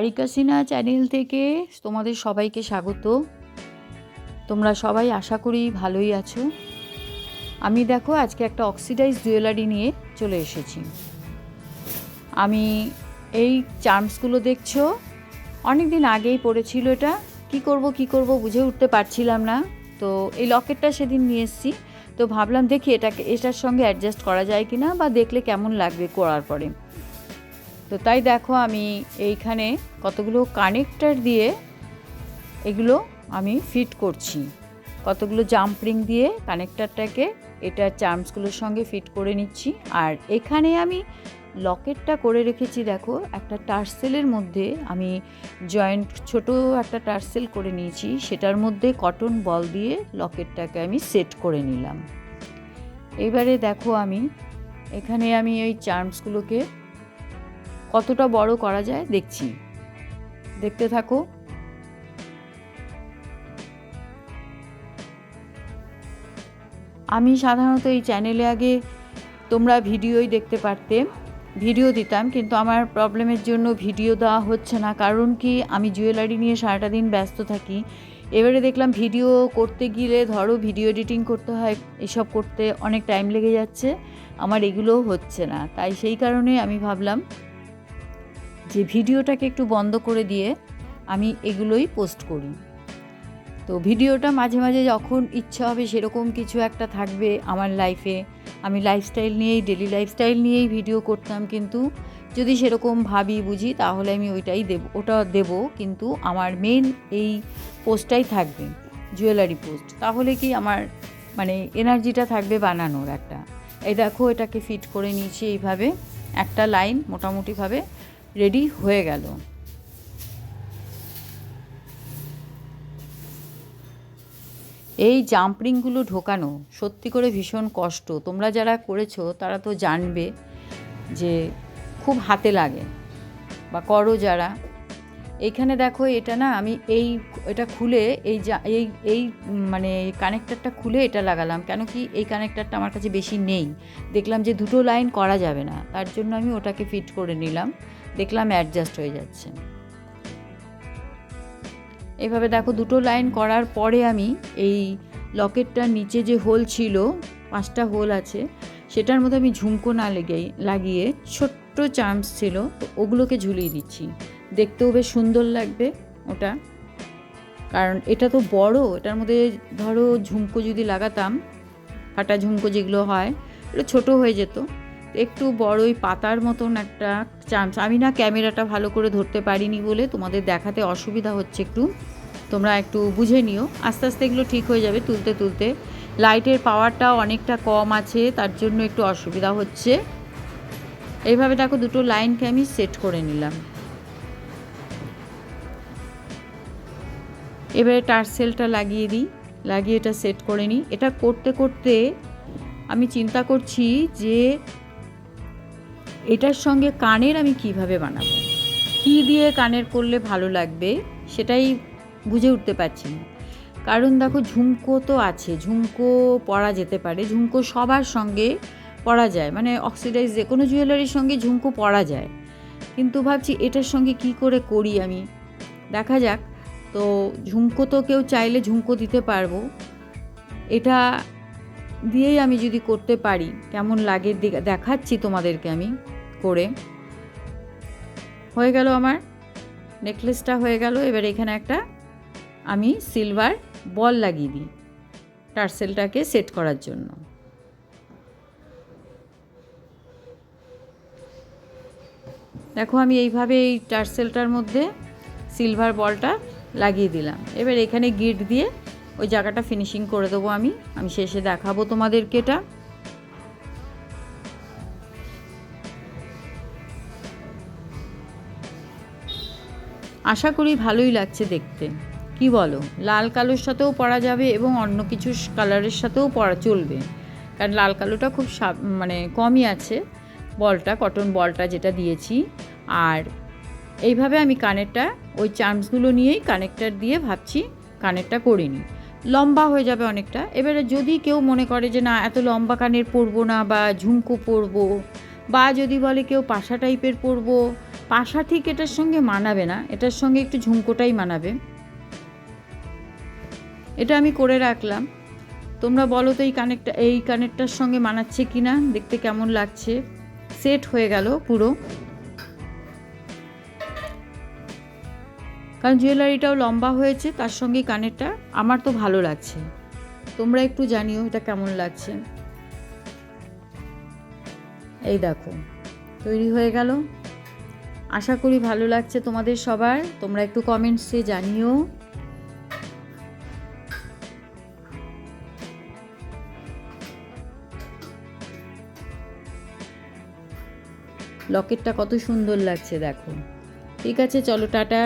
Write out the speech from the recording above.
Sarika Sinha channel থেকে তোমাদের সবাইকে স্বাগত। তোমরা সবাই আশা করি ভালোই আছো। আমি দেখো আজকে একটা অক্সিডাইজ জুয়েলারি নিয়ে চলে এসেছি। আমি এই চার্মসগুলো দেখছো অনেক দিন আগেই পড়েছিল, এটা কি করব বুঝে উঠতে পারছিলাম না। তো এই লকেটটা সেদিন নিয়ে এসেছি, তো ভাবলাম দেখি এটার সঙ্গে অ্যাডজাস্ট করা যায় কি না, বা দেখলে কেমন লাগবে করার পরে। তো তাই দেখো আমি এইখানে কতগুলো কানেক্টর দিয়ে এগুলো আমি ফিট করছি, কতগুলো জাম্প রিং দিয়ে কানেক্টরটাকে এটা চার্মসগুলোর সঙ্গে ফিট করে নিচ্ছি। আর এখানে আমি লকেটটা করে রেখেছি, দেখো একটা টার্সেলের মধ্যে আমি জয়েন্ট ছোট একটা টার্সেল করে নিয়েছি, সেটার মধ্যে কটন বল দিয়ে লকেটটাকে আমি সেট করে নিলাম। এবারে দেখো আমি এখানে আমি ওই চার্মসগুলোকে কতটা বড় করা যায় দেখছি, দেখতে থাকো। আমি সাধারণত এই চ্যানেলে আগে তোমরা ভিডিওই দেখতে পারতে, ভিডিও দিতাম, কিন্তু আমার প্রবলেমের জন্য ভিডিও দেওয়া হচ্ছে না। কারণ কি, আমি জুয়েলারি নিয়ে সারাটা দিন ব্যস্ত থাকি। এবারে দেখলাম ভিডিও করতে গেলে ধরো ভিডিও এডিটিং করতে হয়, এসব করতে অনেক টাইম লেগে যাচ্ছে, আমার এগুলোও হচ্ছে না। তাই সেই কারণে আমি ভাবলাম যে ভিডিওটাকে একটু বন্ধ করে দিয়ে আমি এগুলোই পোস্ট করি। তো ভিডিওটা মাঝে মাঝে যখন ইচ্ছা হবে সেরকম কিছু একটা থাকবে আমার লাইফে, আমি লাইফস্টাইল নিয়েই ডেলি লাইফস্টাইল নিয়েই ভিডিও করতাম, কিন্তু যদি সেরকম ভাবি বুঝি তাহলে আমি ওটা দেব, কিন্তু আমার মেন এই পোস্টটাই থাকবে, জুয়েলারি পোস্ট। তাহলে কি আমার মানে এনার্জিটা থাকবে বানানোর একটা। এই দেখো এটাকে ফিট করে নিয়েছি এইভাবে, একটা লাইন মোটামুটিভাবে রেডি হয়ে গেল। এই জাম্পরিংগুলো ঢোকানো সত্যি করে ভীষণ কষ্ট, তোমরা যারা করেছো তারা তো জানবে যে খুব হাতে লাগে, বা করো যারা। এইখানে দেখো এটা না আমি এটা খুলে এই মানে কানেক্টরটা খুলে এটা লাগালাম, কেন কি এই কানেক্টরটা আমার কাছে বেশি নেই, দেখলাম যে দুটো লাইন করা যাবে না, তার জন্য আমি ওটাকে ফিট করে নিলাম, দেখলাম অ্যাডজাস্ট হয়ে যাচ্ছে। এইভাবে দেখো দুটো লাইন করার পরে আমি এই লকেটটার নিচে যে হোল ছিল, 5টা হোল আছে, সেটার মধ্যে আমি ঝুমকো না লাগিয়ে ছোট্ট চার্মস ছিল, তো ওগুলোকে ঝুলিয়ে দিচ্ছি, দেখতেও বেশ সুন্দর লাগবে ওটা। কারণ এটা তো বড়, এটার মধ্যে ধরো ঝুমকো যদি লাগাতাম, ফাটা ঝুমকো যেগুলো হয়, এটা ছোটো হয়ে যেত। একটু বড়ই পাতার মতন একটা চার্মস, আমি না ক্যামেরাটা ভালো করে ধরতে পারিনি বলে তোমাদের দেখাতে অসুবিধা হচ্ছে একটু, তোমরা একটু বুঝে নিও, আস্তে আস্তে এগুলো ঠিক হয়ে যাবে তুলতে তুলতে। লাইটের পাওয়ারটা অনেকটা কম আছে, তার জন্য একটু অসুবিধা হচ্ছে। এইভাবে দেখো দুটো লাইনকে আমি সেট করে নিলাম। এবারে টার্সেলটা লাগিয়ে এটা সেট করে নিই। এটা করতে করতে আমি চিন্তা করছি যে এটার সঙ্গে কানের আমি কিভাবে বানাবো, কী দিয়ে কানের করলে ভালো লাগবে সেটাই বুঝে উঠতে পারছি না। কারণ দেখো ঝুমকো তো আছে, ঝুমকো পরা যেতে পারে, ঝুমকো সবার সঙ্গে পরা যায়, মানে অক্সিডাইজ যে কোনো জুয়েলারির সঙ্গে ঝুমকো পরা যায়, কিন্তু ভাবছি এটার সঙ্গে কি করে করি আমি, দেখা যাক। তো ঝুমকো তো কেউ চাইলে ঝুমকো দিতে পারবো, এটা দিয়েই আমি যদি করতে পারি কেমন লাগে দেখাচ্ছি তোমাদেরকে আমি করে। হয়ে গেল আমার নেকলেসটা হয়ে গেল। এবার এখানে একটা আমি সিলভার বল লাগিয়ে দিই টার্সেলটাকে সেট করার জন্য। দেখো আমি এইভাবে এই টার্সেলটার মধ্যে সিলভার বলটা লাগিয়ে দিলাম। এবার এখানে গিট দিয়ে ওই জায়গাটা ফিনিশিং করে দেবো আমি শেষে দেখাবো তোমাদেরকে এটা। আশা করি ভালোই লাগছে দেখতে, কি বলো? লাল কালোর সাথেও পরা যাবে এবং অন্য কিছু কালারের সাথেও পরা চলবে, কারণ লাল কালোটা খুব মানে কমই আছে বলটা, কটন বলটা যেটা দিয়েছি। আর এইভাবে আমি কানেরটা ওই চার্মসগুলো নিয়েই কানেক্টার দিয়ে ভাবছি কানেরটা করে নিই, লম্বা হয়ে যাবে অনেকটা। এবারে যদি কেউ মনে করে যে না এত লম্বা কানের পরবো না, বা ঝুমকো পরবো, বা যদি বলে কেউ পাশা টাইপের পরবো, পাশা ঠিক এটার সঙ্গে মানাবে না, এটার সঙ্গে একটু ঝুমকোটাই মানাবে। এটা আমি করে রাখলাম। তোমরা বলো তো এই কানেরটার সঙ্গে মানাচ্ছে কি না, দেখতে কেমন লাগছে। সেট হয়ে গেল পুরো, কারণ জুয়েলারিটাও লম্বা হয়েছে, তার সঙ্গে কানেরটা আমার তো ভালো লাগছে। তোমরা একটু জানিও এটা কেমন লাগছে। এই দেখো তৈরি হয়ে গেল। আশা করি ভালো লাগছে তোমাদের সবার। তোমরা একটু কমেন্টসে জানিও। লকেটটা কত সুন্দর লাগছে দেখো। ঠিক আছে, চলো টাটা।